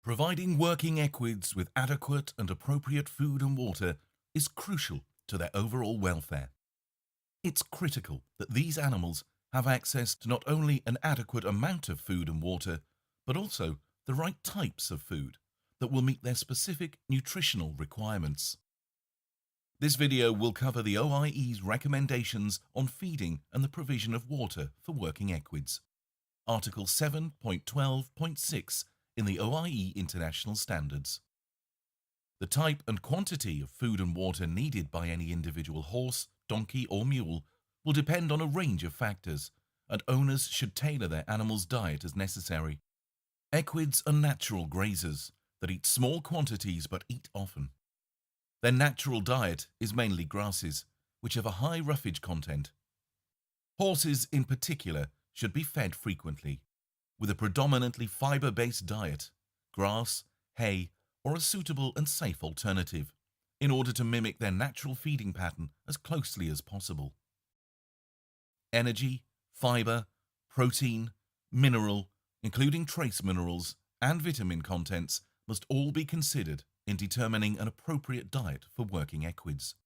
Providing working equids with adequate and appropriate food and water is crucial to their overall welfare. It's critical that these animals have access to not only an adequate amount of food and water, but also the right types of food that will meet their specific nutritional requirements. This video will cover the OIE's recommendations on feeding and the provision of water for working equids. Article 7.12.6 in the OIE International Standards. The type and quantity of food and water needed by any individual horse, donkey or mule will depend on a range of factors, and owners should tailor their animal's diet as necessary. Equids are natural grazers that eat small quantities but eat often. Their natural diet is mainly grasses, which have a high roughage content. Horses in particular should be fed frequently, with a predominantly fiber-based diet, grass, hay, or a suitable and safe alternative, in order to mimic their natural feeding pattern as closely as possible. Energy, fiber, protein, mineral, including trace minerals, and vitamin contents must all be considered in determining an appropriate diet for working equids.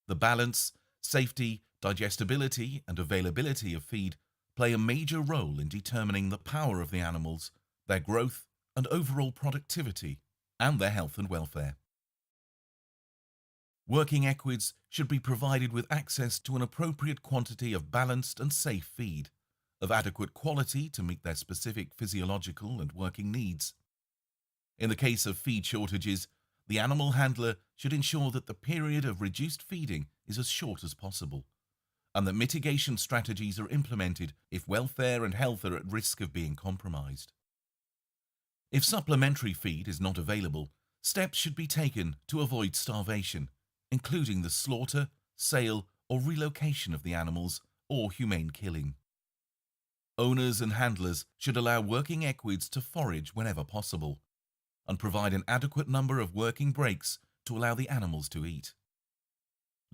The balance, safety, digestibility, and availability of feed play a major role in determining the power of the animals, their growth and overall productivity, and their health and welfare. Working equids should be provided with access to an appropriate quantity of balanced and safe feed, of adequate quality to meet their specific physiological and working needs. In the case of feed shortages, the animal handler should ensure that the period of reduced feeding is as short as possible, and that mitigation strategies are implemented if welfare and health are at risk of being compromised. If supplementary feed is not available, steps should be taken to avoid starvation, including the slaughter, sale, or relocation of the animals or humane killing. Owners and handlers should allow working equids to forage whenever possible, and provide an adequate number of working breaks to allow the animals to eat.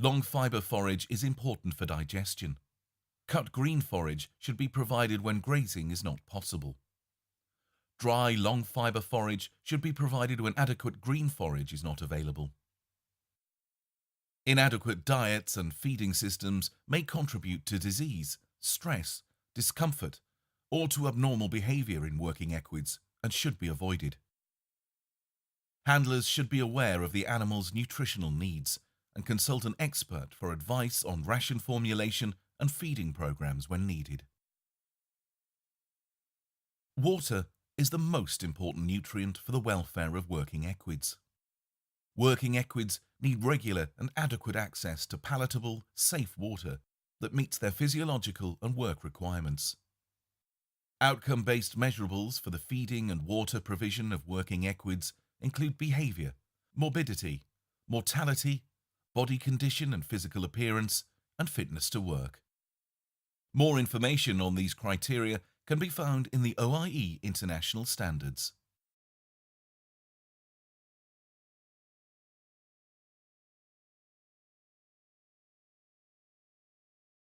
Long fiber forage is important for digestion. Cut green forage should be provided when grazing is not possible. Dry, long fiber forage should be provided when adequate green forage is not available. Inadequate diets and feeding systems may contribute to disease, stress, discomfort, or to abnormal behavior in working equids and should be avoided. Handlers should be aware of the animal's nutritional needs and consult an expert for advice on ration formulation and feeding programs when needed. Water is the most important nutrient for the welfare of working equids. Working equids need regular and adequate access to palatable, safe water that meets their physiological and work requirements. Outcome-based measurables for the feeding and water provision of working equids include behavior, morbidity, mortality, body condition and physical appearance, and fitness to work. More information on these criteria can be found in the OIE International Standards.